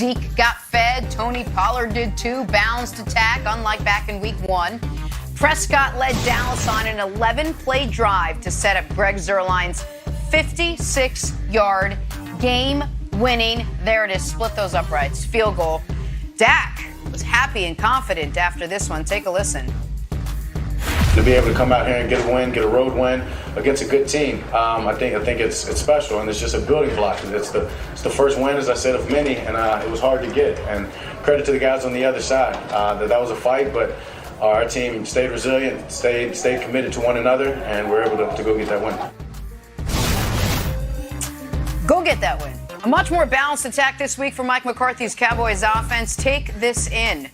Zeke got fed. Tony Pollard did too. Balanced attack, unlike back in week 1. Prescott led Dallas on an 11-play drive to set up Greg Zuerlein's 56-yard game-winning, there it is, split those uprights, field goal. Dak was happy and confident after this one. Take a listen. To be able to come out here and get a win, get a road win against a good team, I think it's special, and it's just a building block. It's the first win, as I said, of many, and it was hard to get. And credit to the guys on the other side. That was a fight, but our team stayed resilient, stayed committed to one another, and we're able to go get that win. Go get that win. A much more balanced attack this week for Mike McCarthy's Cowboys offense. Take this in.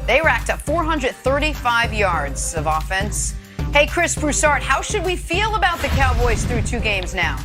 They racked up 435 yards of offense. Hey, Chris Broussard, how should we feel about the Cowboys through 2 games now?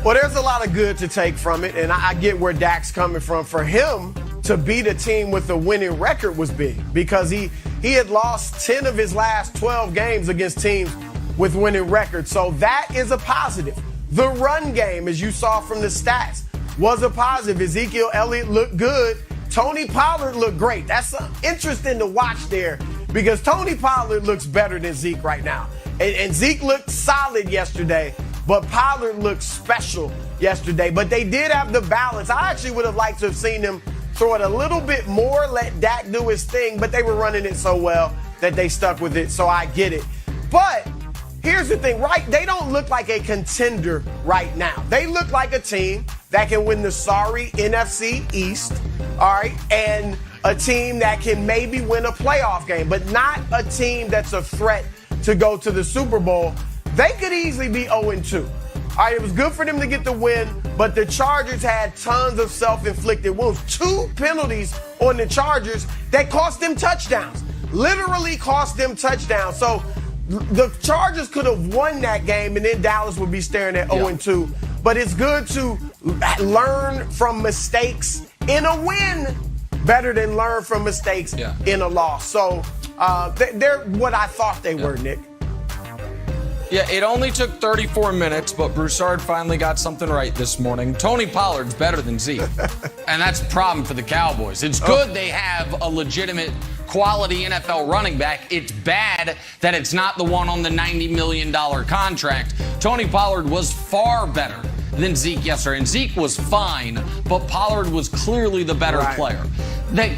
Well, there's a lot of good to take from it, and I get where Dak's coming from. For him to beat a team with a winning record was big because he had lost 10 of his last 12 games against teams with winning records. So that is a positive. The run game, as you saw from the stats, was a positive. Ezekiel Elliott looked good. Tony Pollard looked great. That's interesting to watch there because Tony Pollard looks better than Zeke right now. And Zeke looked solid yesterday, but Pollard looked special yesterday. But they did have the balance. I actually would have liked to have seen them throw it a little bit more, let Dak do his thing, but they were running it so well that they stuck with it, so I get it. But here's the thing, right? They don't look like a contender right now. They look like a team that can win the sorry NFC East, all right, and a team that can maybe win a playoff game, but not a team that's a threat to go to the Super Bowl. They could easily be 0-2. All right, it was good for them to get the win, but the Chargers had tons of self-inflicted wounds. 2 penalties on the Chargers that cost them touchdowns, literally cost them touchdowns. So the Chargers could have won that game, and then Dallas would be staring at 0-2. But it's good to learn from mistakes in a win better than learn from mistakes in a loss. So they're what I thought they were, Nick. Yeah, it only took 34 minutes, but Broussard finally got something right this morning. Tony Pollard's better than Zeke, and that's a problem for the Cowboys. It's good they have a legitimate quality NFL running back. It's bad that it's not the one on the $90 million contract. Tony Pollard was far better than Zeke yesterday, and Zeke was fine, but Pollard was clearly the better player. The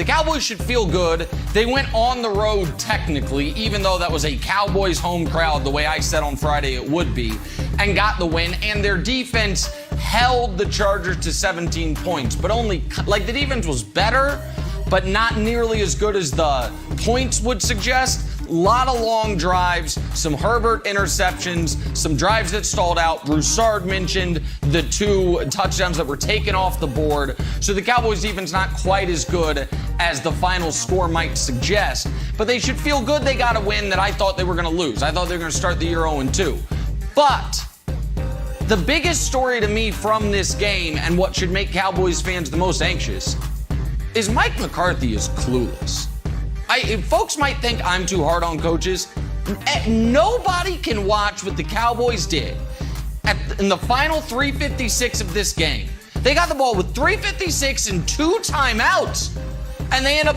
Cowboys should feel good. They went on the road technically, even though that was a Cowboys home crowd, the way I said on Friday it would be, and got the win. And their defense held the Chargers to 17 points, but only, the defense was better, but not nearly as good as the points would suggest. A lot of long drives, some Herbert interceptions, some drives that stalled out. Broussard mentioned the 2 touchdowns that were taken off the board. So the Cowboys defense not quite as good as the final score might suggest. But they should feel good they got a win that I thought they were going to lose. I thought they were going to start the year 0-2. But the biggest story to me from this game, and what should make Cowboys fans the most anxious, is Mike McCarthy is clueless. Folks might think I'm too hard on coaches. Nobody can watch what the Cowboys did in the final 3:56 of this game. They got the ball with 3:56 and 2 timeouts, and they end up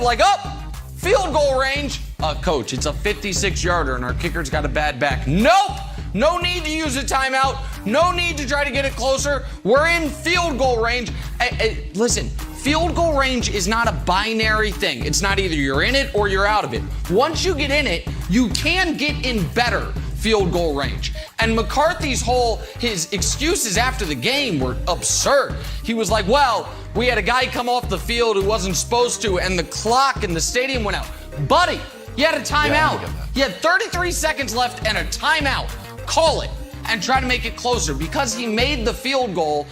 field goal range. Coach, it's a 56-yarder, and our kicker's got a bad back. Nope! No need to use a timeout. No need to try to get it closer. We're in field goal range. Listen. Field goal range is not a binary thing. It's not either you're in it or you're out of it. Once you get in it, you can get in better field goal range. And McCarthy's his excuses after the game were absurd. He was like, well, we had a guy come off the field who wasn't supposed to, and the clock in the stadium went out. Buddy, you had a timeout. You had 33 seconds left and a timeout. Call it and try to make it closer. Because he made the field goal,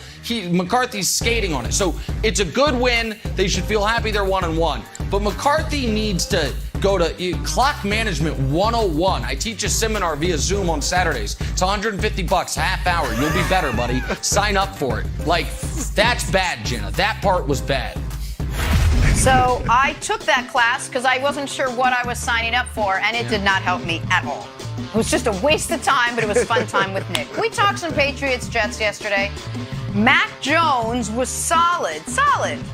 McCarthy's skating on it. So it's a good win. They should feel happy they're 1-1. But McCarthy needs to go to Clock Management 101. I teach a seminar via Zoom on Saturdays. It's $150, half hour. You'll be better, buddy. Sign up for it. That's bad, Jenna. That part was bad. So I took that class because I wasn't sure what I was signing up for, and it did not help me at all. It was just a waste of time, but it was fun time with Nick. We talked some Patriots-Jets yesterday. Mac Jones was solid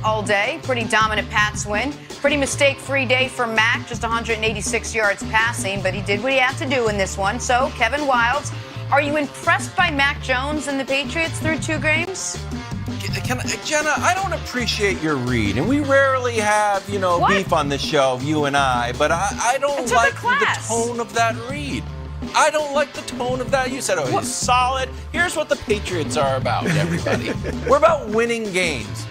all day. Pretty dominant Pats win. Pretty mistake-free day for Mac, just 186 yards passing, but he did what he had to do in this one. So, Kevin Wildes, are you impressed by Mac Jones and the Patriots through 2 games? Jenna, I don't appreciate your read, and we rarely have, beef on this show, you and I, but I don't like the tone of that read. I don't like the tone of that. You said, he's solid. Here's what the Patriots are about, everybody. We're about winning games.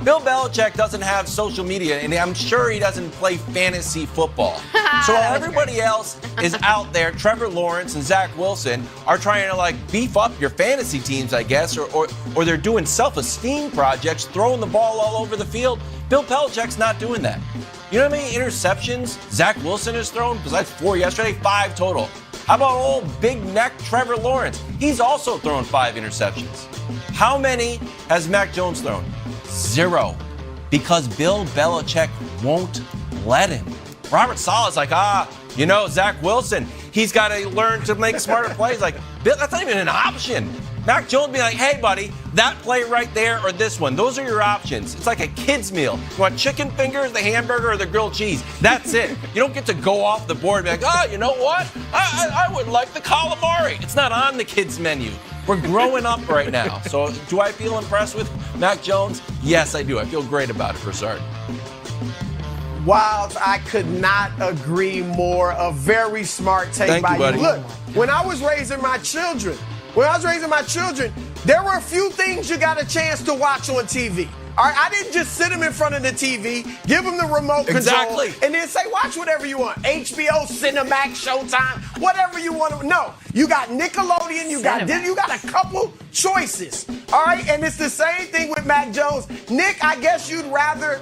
Bill Belichick doesn't have social media, and I'm sure he doesn't play fantasy football. So while everybody else is out there, Trevor Lawrence and Zach Wilson are trying to beef up your fantasy teams, I guess, or they're doing self-esteem projects, throwing the ball all over the field. Bill Belichick's not doing that. You know how many interceptions Zach Wilson has thrown? Besides 4 yesterday, 5 total. How about old big neck Trevor Lawrence? He's also thrown 5 interceptions. How many has Mac Jones thrown? 0. Because Bill Belichick won't let him. Robert Saleh's Zach Wilson, he's got to learn to make smarter plays. Bill, that's not even an option. Mac Jones be like, hey, buddy, that play right there or this one. Those are your options. It's like a kid's meal. You want chicken fingers, the hamburger, or the grilled cheese. That's it. You don't get to go off the board and be like, you know what? I would like the calamari. It's not on the kids' menu. We're growing up right now. So do I feel impressed with Mac Jones? Yes, I do. I feel great about it, Broussard. Wildes, I could not agree more. A very smart take by you. Look, when I was raising my children, there were a few things you got a chance to watch on TV. All right, I didn't just sit them in front of the TV, give them the remote control, and then say, watch whatever you want. HBO, Cinemax, Showtime, whatever you want. No, you got Nickelodeon, you got a couple choices. All right, and it's the same thing with Mac Jones. Nick, I guess you'd rather,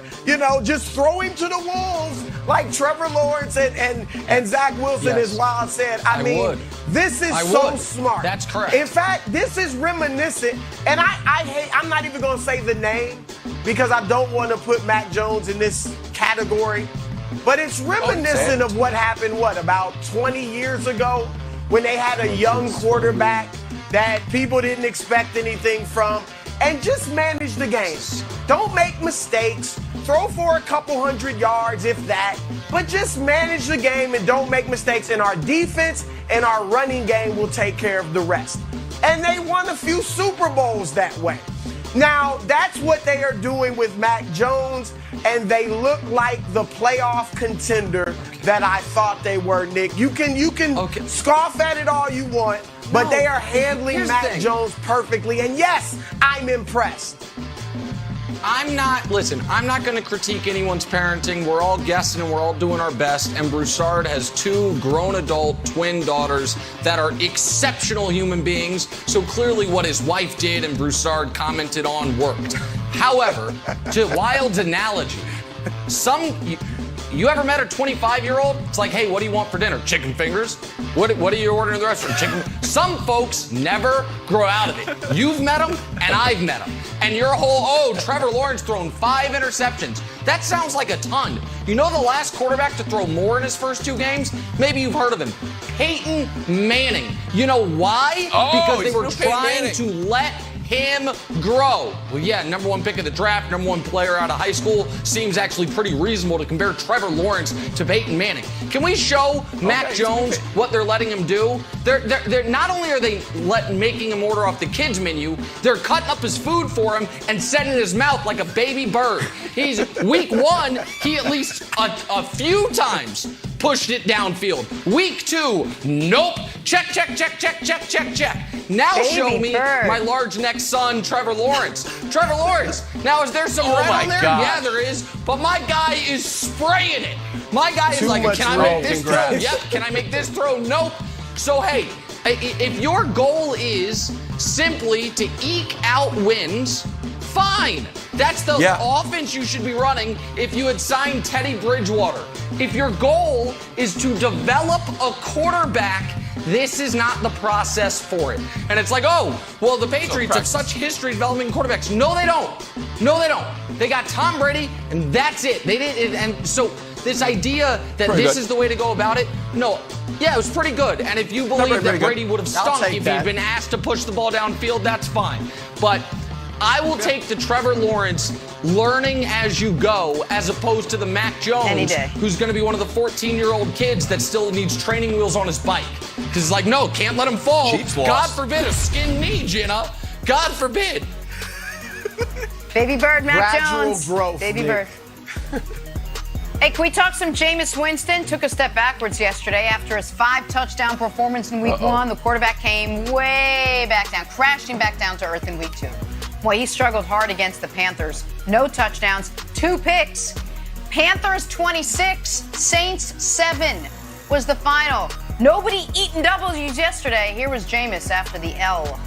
just throw him to the wolves like Trevor Lawrence and Zach Wilson, as Wild said. I mean, this is so smart. That's correct. In fact, this is reminiscent, and I'm not even going to say the name because I don't want to put Mac Jones in this category, but it's reminiscent of what happened, about 20 years ago when they had a young quarterback that people didn't expect anything from and just manage the game. Don't make mistakes. Throw for a couple 100 yards, if that, but just manage the game and don't make mistakes. And our defense and our running game will take care of the rest. And they won a few Super Bowls that way. Now, that's what they are doing with Mac Jones, and they look like the playoff contender that I thought they were, Nick. You can scoff at it all you want, but they are handling Mac Jones perfectly. And yes, I'm impressed. I'm not going to critique anyone's parenting. We're all guessing and we're all doing our best. And Broussard has 2 grown adult twin daughters that are exceptional human beings. So clearly what his wife did and Broussard commented on worked. However, to Wild's analogy, you ever met a 25-year-old? It's like, hey, what do you want for dinner? Chicken fingers? What are you ordering in the restaurant? Chicken. Some folks never grow out of it. You've met them, and I've met them. And your whole, Trevor Lawrence thrown 5 interceptions. That sounds like a ton. You know the last quarterback to throw more in his first 2 games? Maybe you've heard of him. Peyton Manning. You know why? Because they were trying to let him grow. Well, yeah, number 1 pick of the draft, number 1 player out of high school. Seems actually pretty reasonable to compare Trevor Lawrence to Peyton Manning. Can we show Mac Jones what they're letting him do? They're not only are they making him order off the kids menu, they're cutting up his food for him and setting it in his mouth like a baby bird. He's week 1, he at least a few times pushed it downfield. Week 2, nope. Check. Now baby show me bird. my large neck son, Trevor Lawrence. Trevor Lawrence. Now, is there some red on there? gosh. Yeah, there is. But my guy is spraying it. My guy is Too like, much can I make this throw? Yep. Can I make this throw? Nope. So, hey, if your goal is simply to eke out wins, fine. That's the offense you should be running if you had signed Teddy Bridgewater. If your goal is to develop a quarterback, this is not the process for it. And it's like, the Patriots have such history developing quarterbacks. No, they don't. They got Tom Brady, and that's it. They didn't. And so this idea that this is the way to go about it, no. Yeah, it was pretty good. And if you believe that Brady would have stunk if he'd been asked to push the ball downfield, that's fine. But I will take the Trevor Lawrence learning as you go as opposed to the Mac Jones, Any day. who's going to be one of the 14-year-old kids that still needs training wheels on his bike. Because it's like, no, can't let him fall. Chiefs lost. God forbid a skin knee, Jenna. God forbid. Baby Bird, Mac Gradual Jones. growth, Baby Nick. Bird. Hey, can we talk some Jameis Winston? Took a step backwards yesterday after his 5-touchdown performance in Week 1. The quarterback came way back down, crashing back down to earth in Week 2. Boy, he struggled hard against the Panthers. No touchdowns, 2 picks. Panthers 26, Saints 7 was the final. Nobody eating W's yesterday. Here was Jameis after the L.